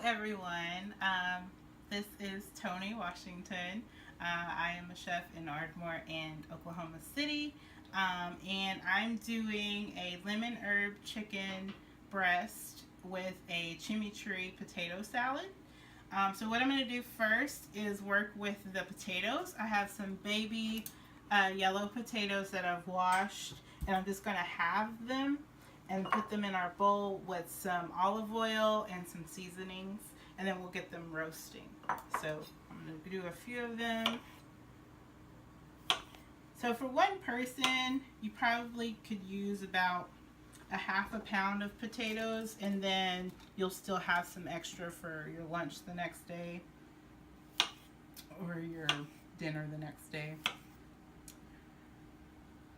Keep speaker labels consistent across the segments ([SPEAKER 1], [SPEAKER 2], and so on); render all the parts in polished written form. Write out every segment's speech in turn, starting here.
[SPEAKER 1] everyone. This is Toni Washington. I am a chef in Ardmore and Oklahoma City. And I'm doing a lemon herb chicken breast with a chimichurri potato salad. So what I'm going to do first is work with the potatoes. I have some baby yellow potatoes that I've washed, and I'm just going to halve them and put them in our bowl with some olive oil and some seasonings, and then we'll get them roasting. So I'm going to do a few of them. So for one person, you probably could use about a half a pound of potatoes, and then you'll still have some extra for your lunch the next day or your dinner the next day.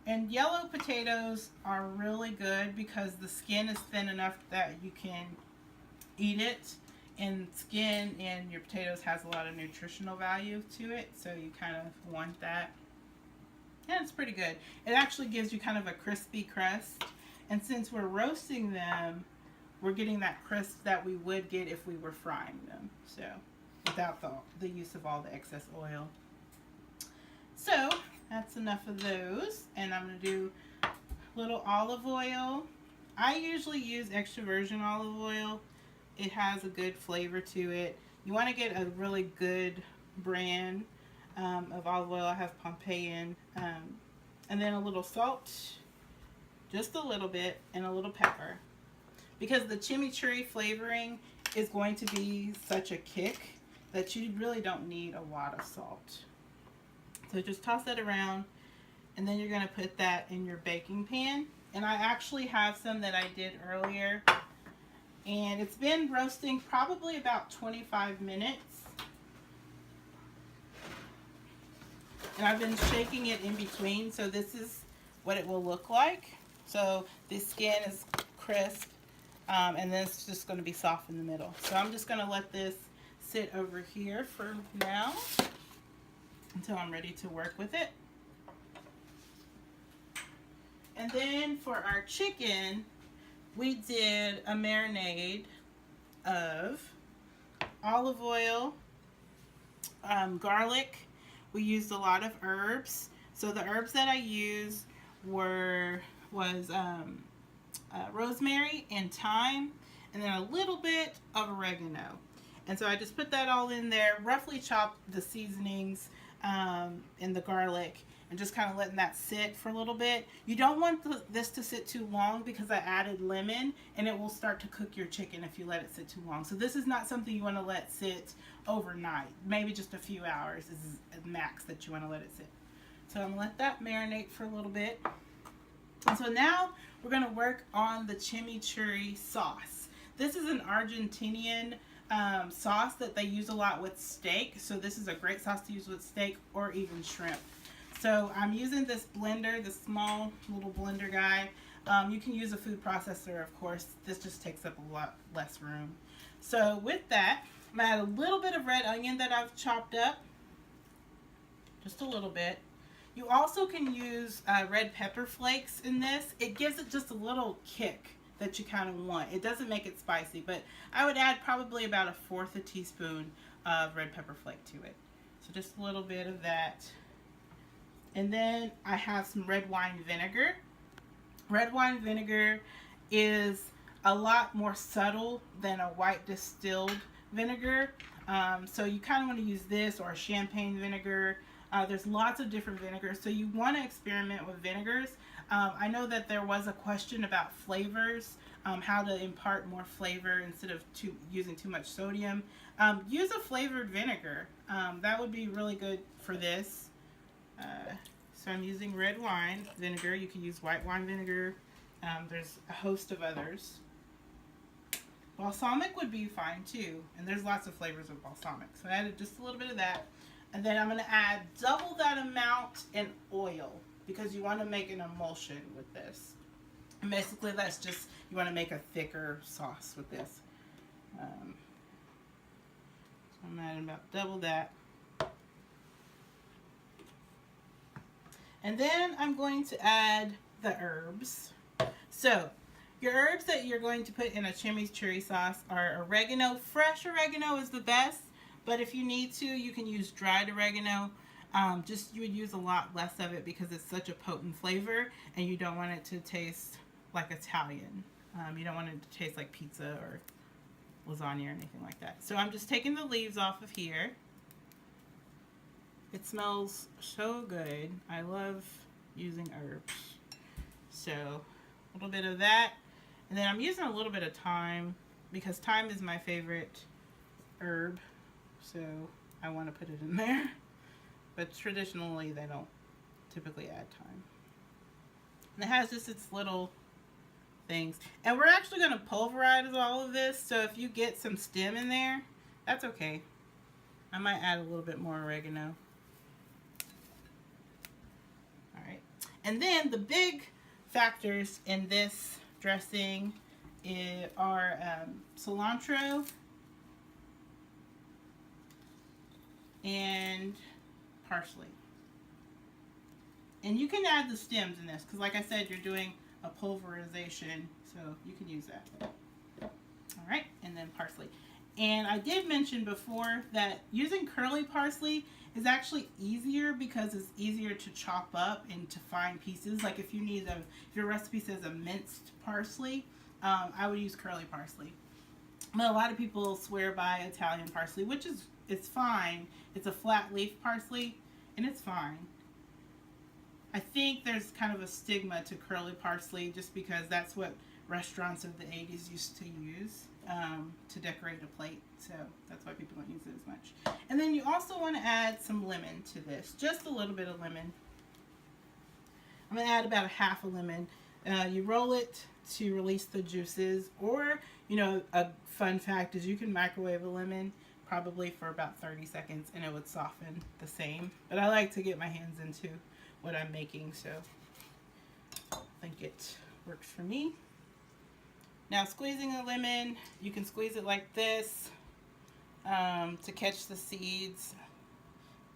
[SPEAKER 1] And yellow potatoes are really good because the skin is thin enough that you can eat it, and skin in your potatoes has a lot of nutritional value to it, so you kind of want that. And it's pretty good. It actually gives you kind of a crispy crust, and since we're roasting them, we're getting that crisp that we would get if we were frying them, so without the use of all the excess oil. So that's enough of those, and I'm going to do a little olive oil. I usually use extra virgin olive oil. It has a good flavor to it. You want to get a really good brand of olive oil. I have Pompeian, and then a little salt, just a little bit, and a little pepper, because the chimichurri flavoring is going to be such a kick that you really don't need a lot of salt. So just toss that around, and then you're going to put that in your baking pan. And I actually have some that I did earlier, and it's been roasting probably about 25 minutes. And I've been shaking it in between, so this is what it will look like. So the skin is crisp, and then it's just going to be soft in the middle. So I'm just going to let this sit over here for now until I'm ready to work with it. And then for our chicken, we did a marinade of olive oil, garlic. We used a lot of herbs. So the herbs that I used was rosemary and thyme, and then a little bit of oregano. And so I just put that all in there, roughly chopped the seasonings and the garlic, and just kind of letting that sit for a little bit. You don't want this to sit too long because I added lemon, and it will start to cook your chicken if you let it sit too long. So this is not something you want to let sit overnight. Maybe just a few hours is the max that you want to let it sit. So I'm going to let that marinate for a little bit. And so now we're going to work on the chimichurri sauce. This is an Argentinian sauce that they use a lot with steak. So this is a great sauce to use with steak or even shrimp. So I'm using this blender, this small little blender guy. You can use a food processor, of course. This just takes up a lot less room. So with that, I'm going to add a little bit of red onion that I've chopped up. Just a little bit. You also can use red pepper flakes in this. It gives it just a little kick that you kind of want. It doesn't make it spicy, but I would add probably about 1/4 teaspoon of red pepper flake to it. So just a little bit of that. And then I have some red wine vinegar. Red wine vinegar is a lot more subtle than a white distilled vinegar. So you kind of want to use this or a champagne vinegar. There's lots of different vinegars, so you want to experiment with vinegars. I know that there was a question about flavors, how to impart more flavor instead of using too much sodium. Use a flavored vinegar. That would be really good for this. So I'm using red wine vinegar. You can use white wine vinegar. There's a host of others. Balsamic would be fine too, and there's lots of flavors of balsamic. So I added just a little bit of that. And then I'm going to add double that amount in oil because you want to make an emulsion with this. And basically that's just, you want to make a thicker sauce with this. So I'm adding about double that. And then I'm going to add the herbs. So Your herbs that you're going to put in a chimichurri sauce are oregano. Fresh oregano is the best, but if you need to, you can use dried oregano. Just you would use a lot less of it because it's such a potent flavor, and you don't want it to taste like Italian. You don't want it to taste like pizza or lasagna or anything like that. So I'm just taking the leaves off of here. It smells so good. I love using herbs. So a little bit of that. And then I'm using a little bit of thyme because thyme is my favorite herb. So I want to put it in there. But traditionally they don't typically add thyme. And it has just its little things. And we're actually going to pulverize all of this. So if you get some stem in there, that's okay. I might add a little bit more oregano. And then the big factors in this dressing are cilantro and parsley. And you can add the stems in this because, like I said, you're doing a pulverization, so you can use that. All right, and then parsley. And I did mention before that using curly parsley is actually easier because it's easier to chop up into fine pieces. Like if you need if your recipe says a minced parsley, I would use curly parsley. But a lot of people swear by Italian parsley, which is it's fine. It's a flat leaf parsley, and it's fine. I think there's kind of a stigma to curly parsley just because that's what restaurants of the 80s used to use to decorate a plate, so that's why people don't use it as much. And then you also want to add some lemon to this, just a little bit of lemon. I'm going to add about a half a lemon. You roll it to release the juices, or you know, a fun fact is you can microwave a lemon probably for about 30 seconds and it would soften the same, but I like to get my hands into what I'm making, so I think it works for me. Now squeezing a lemon, you can squeeze it like this to catch the seeds.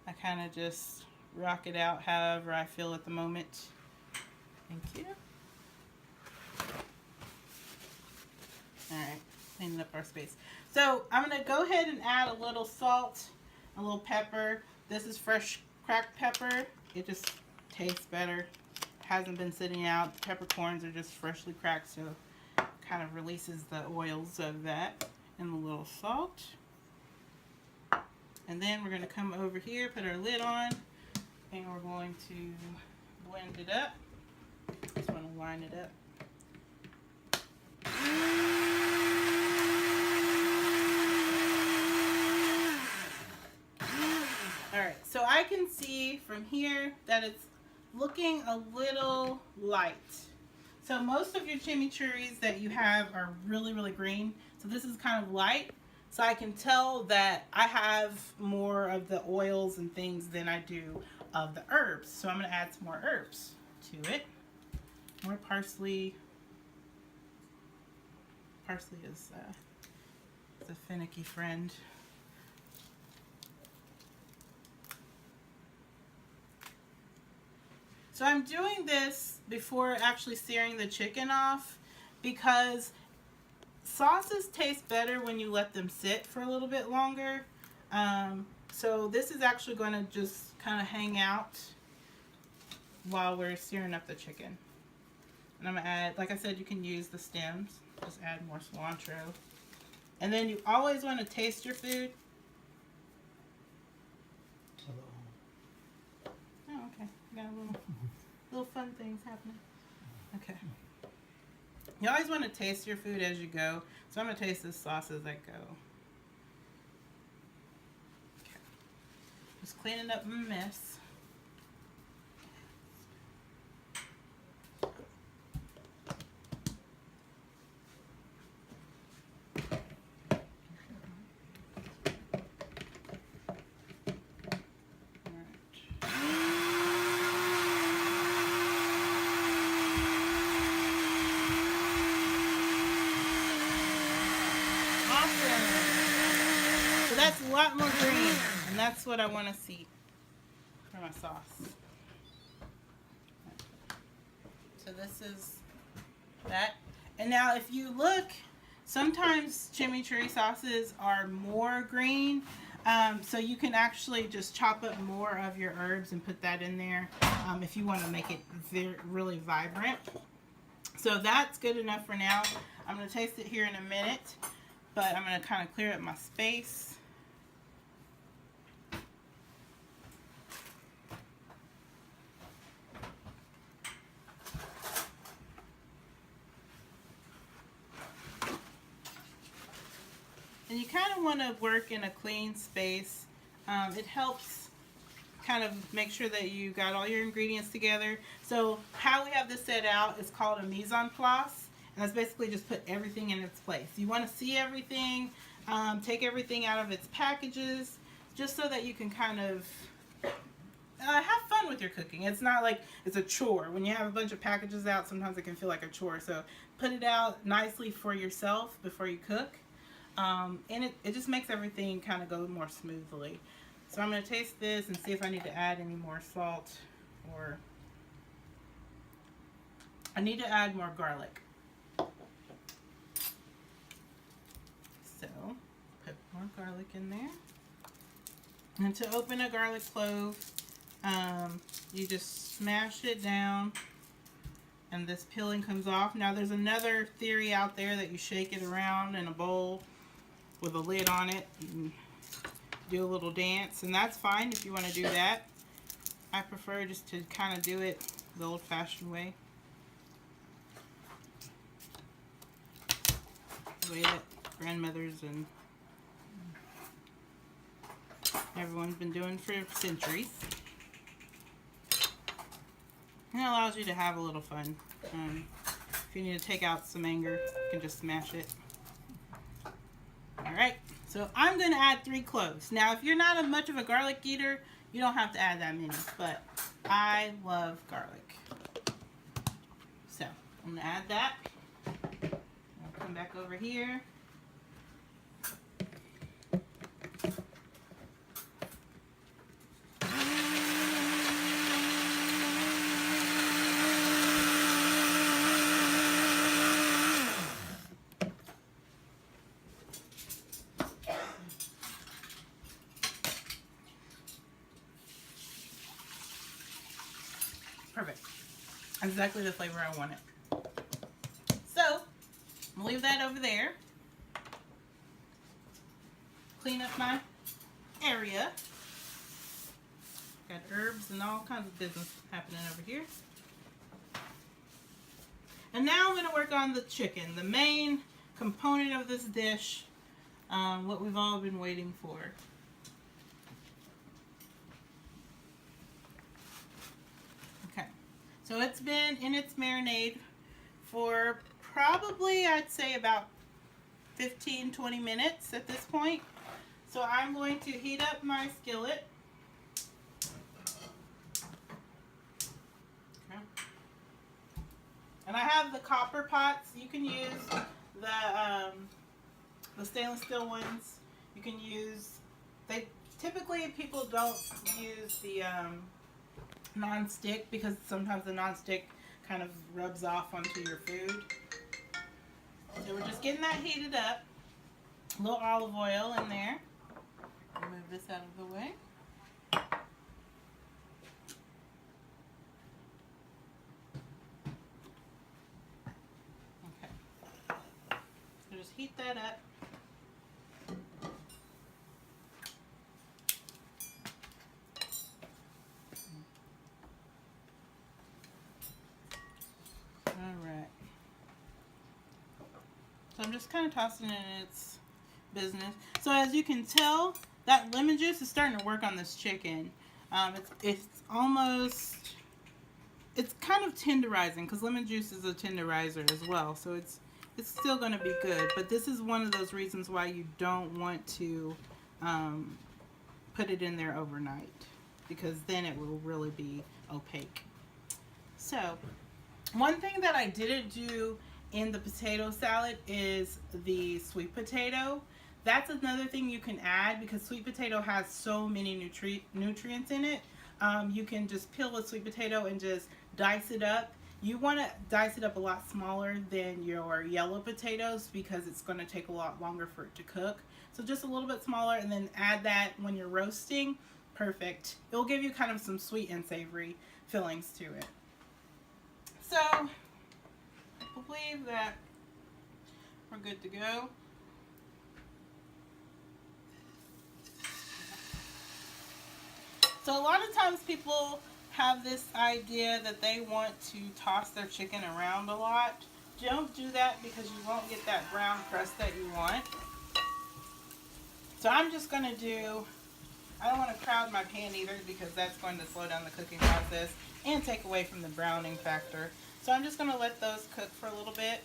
[SPEAKER 1] I kind of just rock it out however I feel at the moment. Thank you. Alright, cleaning up our space. So I'm going to go ahead and add a little salt, a little pepper. This is fresh cracked pepper. It just tastes better. It hasn't been sitting out. The peppercorns are just freshly cracked, so kind of releases the oils of that. And a little salt. And then we're going to come over here, put our lid on, and we're going to blend it up. Just want to line it up. Alright, so I can see from here that it's looking a little light. So most of your chimichurris that you have are really, really green. So this is kind of light. So I can tell that I have more of the oils and things than I do of the herbs. So I'm going to add some more herbs to it. More parsley. Parsley is a finicky friend. So I'm doing this before actually searing the chicken off because sauces taste better when you let them sit for a little bit longer. So this is actually going to just kind of hang out while we're searing up the chicken. And I'm going to add, like I said, you can use the stems. Just add more cilantro. And then you always want to taste your food. Oh, okay. Got a little fun things happening. Okay. You always want to taste your food as you go. So I'm going to taste this sauce as I go. Okay. Just cleaning up my mess. That's a lot more green, and that's what I want to see for my sauce. So this is that. And now if you look, sometimes chimichurri sauces are more green. So you can actually just chop up more of your herbs and put that in there if you want to make it really vibrant. So that's good enough for now. I'm going to taste it here in a minute, but I'm going to kind of clear up my space. And you kind of want to work in a clean space. It helps kind of make sure that you got all your ingredients together. So how we have this set out is called a mise en place, and that's basically just put everything in its place. You want to see everything, take everything out of its packages, just so that you can kind of have fun with your cooking. It's not like it's a chore. When you have a bunch of packages out, sometimes it can feel like a chore. So put it out nicely for yourself before you cook. And it just makes everything kind of go more smoothly. So I'm going to taste this and see if I need to add any more salt, or I need to add more garlic. So put more garlic in there. And to open a garlic clove, you just smash it down and this peeling comes off. Now there's another theory out there that you shake it around in a bowl with a lid on it and do a little dance, and that's fine if you want to do that. I prefer just to kind of do it the old-fashioned way, the way that grandmothers and everyone's been doing for centuries. And it allows you to have a little fun. If you need to take out some anger, you can just smash it. Alright, so I'm going to add 3 cloves. Now, if you're not much of a garlic eater, you don't have to add that many, but I love garlic. So, I'm going to add that. I'll come back over here. Perfect. Exactly the flavor I want it. So, I'll leave that over there. Clean up my area. Got herbs and all kinds of business happening over here. And now I'm going to work on the chicken, the main component of this dish, what we've all been waiting for. So it's been in its marinade for probably, I'd say, about 15-20 minutes at this point. So I'm going to heat up my skillet. Okay. And I have the copper pots. You can use the stainless steel ones. You can use, typically people don't use the non-stick because sometimes the non-stick kind of rubs off onto your food. So we're just getting that heated up. A little olive oil in there. Move this out of the way. Okay. So just heat that up. Alright. So I'm just kind of tossing it in its business. So as you can tell, that lemon juice is starting to work on this chicken. It's almost, it's kind of tenderizing because lemon juice is a tenderizer as well. So it's still going to be good. But this is one of those reasons why you don't want to put it in there overnight, because then it will really be opaque. So one thing that I didn't do in the potato salad is the sweet potato. That's another thing you can add because sweet potato has so many nutrients in it. You can just peel a sweet potato and just dice it up You want to dice it up a lot smaller than your yellow potatoes because it's going to take a lot longer for it to cook. So just a little bit smaller, and then add that when you're roasting. Perfect. It'll give you kind of some sweet and savory fillings to it. So I believe that we're good to go. So a lot of times people have this idea that they want to toss their chicken around a lot. Don't do that because you won't get that brown crust that you want. So I'm just going to do, I don't want to crowd my pan either because that's going to slow down the cooking process and take away from the browning factor. So I'm just going to let those cook for a little bit.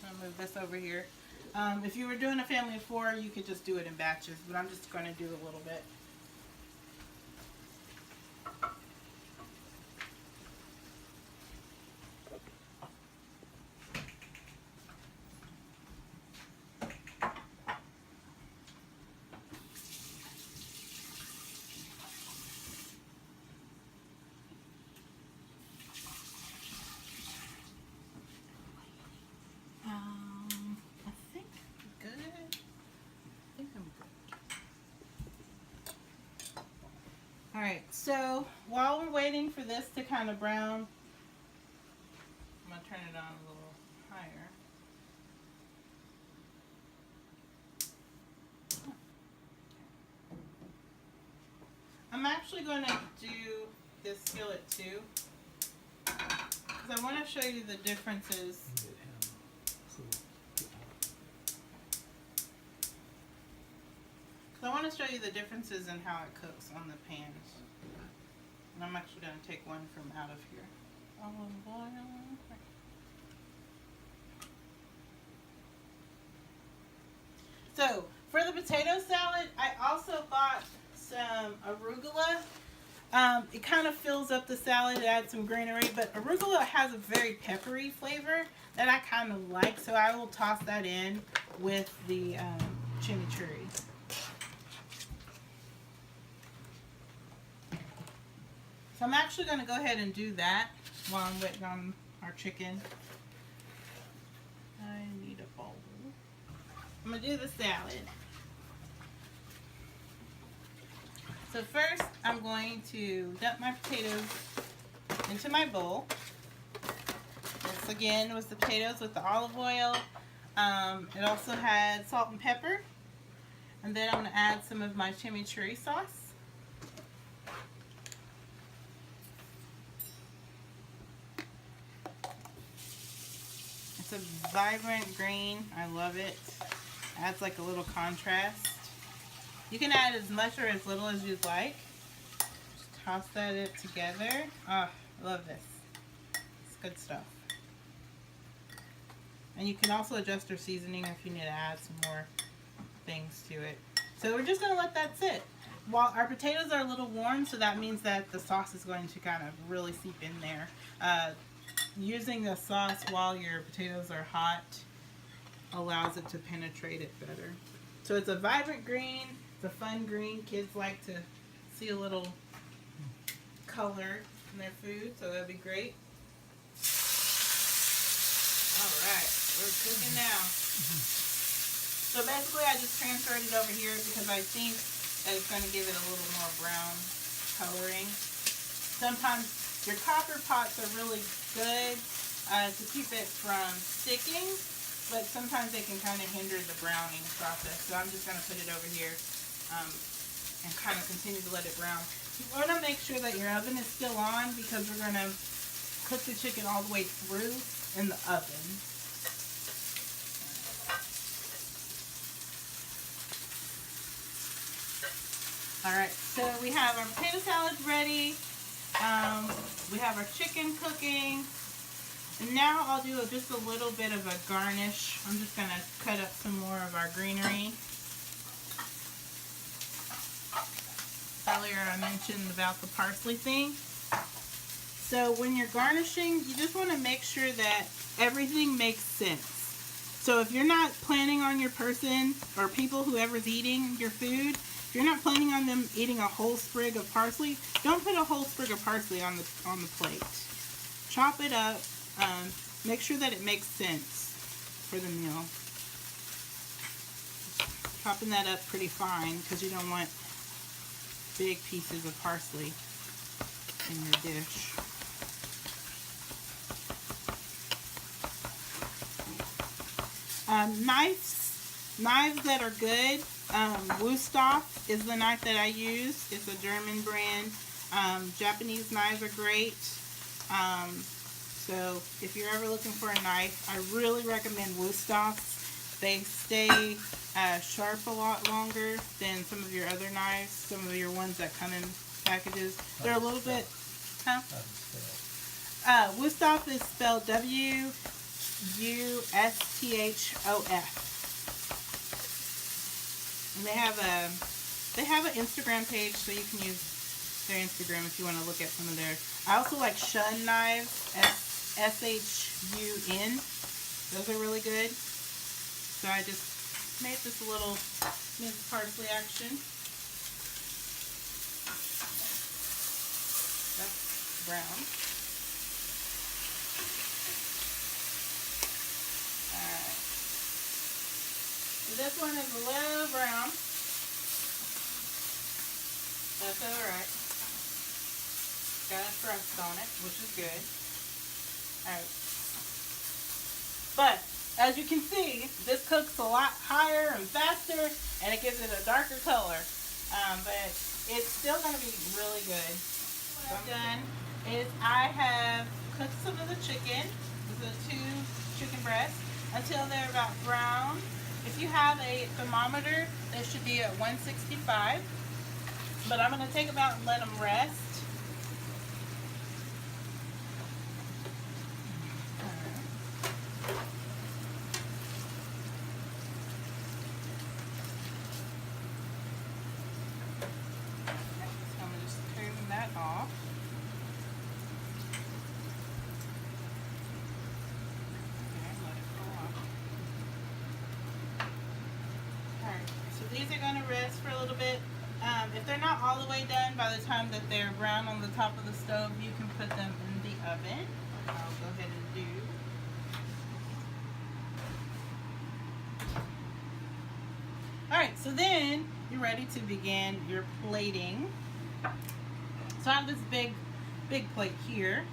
[SPEAKER 1] I'll move this over here. If you were doing a family of 4, you could just do it in batches, but I'm just going to do a little bit. Alright, so while we're waiting for this to kind of brown, I'm going to turn it on a little higher. I'm actually going to do this skillet too, because I want to show you the differences. So I want to show you the differences in how it cooks on the pans. And I'm actually going to take one from out of here. Olive oil. So for the potato salad, I also bought some arugula. It kind of fills up the salad, it adds some greenery, but arugula has a very peppery flavor that I kind of like, so I will toss that in with the chimichurri. So I'm actually going to go ahead and do that while I'm waiting on our chicken. I need a bowl. I'm going to do the salad. So first I'm going to dump my potatoes into my bowl. This again was the potatoes with the olive oil. It also had salt and pepper. And then I'm going to add some of my chimichurri sauce. It's a vibrant green. I love it. Adds like a little contrast. You can add as much or as little as you'd like. Just toss that together. Oh, I love this. It's good stuff. And you can also adjust your seasoning if you need to add some more things to it. So we're just going to let that sit. While our potatoes are a little warm, so that means that the sauce is going to kind of really seep in there. Using the sauce while your potatoes are hot allows it to penetrate it better. So it's a vibrant green, it's a fun green. Kids like to see a little color in their food, so that'd be great. Alright, we're cooking now. So basically I just transferred it over here because I think that it's going to give it a little more brown coloring. Sometimes your copper pots are really good to keep it from sticking, but sometimes they can kind of hinder the browning process. So I'm just going to put it over here and kind of continue to let it brown. You want to make sure that your oven is still on because we're going to cook the chicken all the way through in the oven. Alright, so we have our potato salad ready. We have our chicken cooking. And now I'll do just a little bit of a garnish. I'm just going to cut up some more of our greenery. Earlier I mentioned about the parsley thing. So when you're garnishing, you just want to make sure that everything makes sense. So if you're not planning on your person or people, whoever's eating your food, if you're not planning on them eating a whole sprig of parsley, don't put a whole sprig of parsley on the plate. chop it up. Make sure that it makes sense for the meal. Chopping that up pretty fine because you don't want big pieces of parsley in your dish. Knives that are good. Wusthof is the knife that I use. It's a German brand. Japanese knives are great. So if you're ever looking for a knife, I really recommend Wusthof. They stay sharp a lot longer than some of your other knives, some of your ones that come in packages. They're a little bit, Wusthof is spelled W-U-S-T-H-O-F. And they have an Instagram page, so you can use their Instagram if you want to look at some of their. I also like Shun knives, S-H-U-N. Those are really good. So I just made this little minced parsley action. That's brown. Alright. So this one is a little brown. That's alright. Got a crust on it, which is good. Alright. But, as you can see, this cooks a lot higher and faster, and it gives it a darker color. But it's still going to be really good. What I've done is I have cooked some of the chicken. This is 2 chicken breasts until they're about brown. If you have a thermometer, they should be at 165. But I'm going to take them out and let them rest. Off. Okay, let it go off. Alright, so these are going to rest for a little bit. If they're not all the way done, by the time that they're brown on the top of the stove, you can put them in the oven. I'll go ahead and do. Alright, so then you're ready to begin your plating. So I have this big plate here.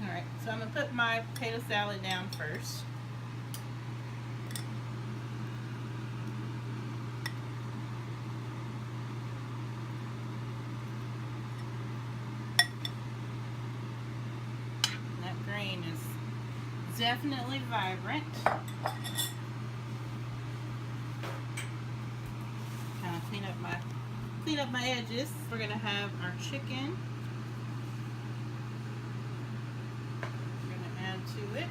[SPEAKER 1] Alright, so I'm going to put my potato salad down first. That green is definitely vibrant. Kind of clean up my edges. We're gonna have our chicken. We're gonna add to it.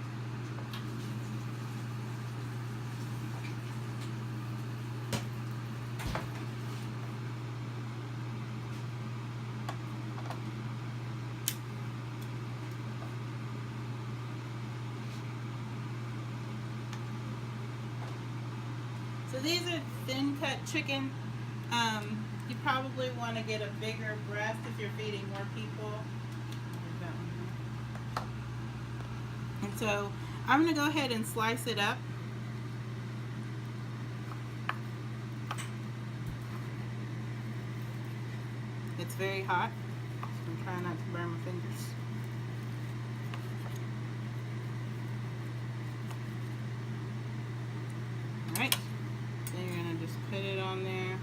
[SPEAKER 1] So these are thin cut chicken. You probably want to get a bigger breast if you're feeding more people. And so I'm going to go ahead and slice it up. It's very hot, so I'm trying not to burn my fingers. Alright. Then you're going to just put it on there,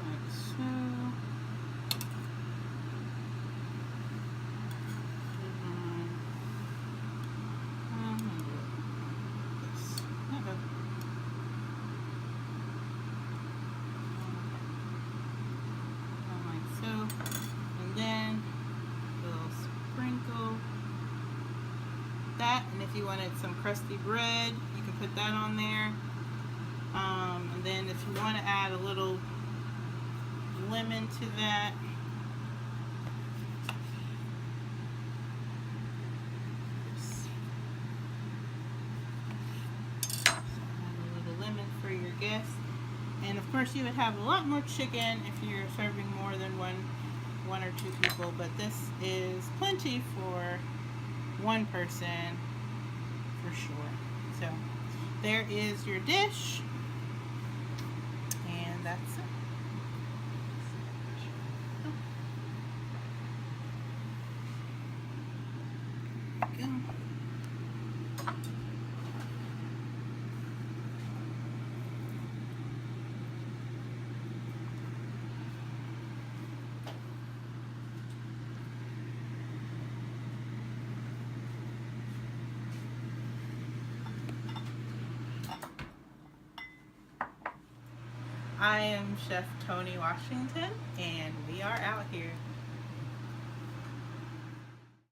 [SPEAKER 1] like so. Like so. And then a little sprinkle that, and if you wanted some crusty bread, you can put that on there. And then if you want to add a little lemon to that, add a little lemon for your guests. Of course, you would have a lot more chicken if you're serving more than one or two people, but this is plenty for one person for sure. So there is your dish, and that's it. There you go. I am Chef Toni Washington, and we are out here.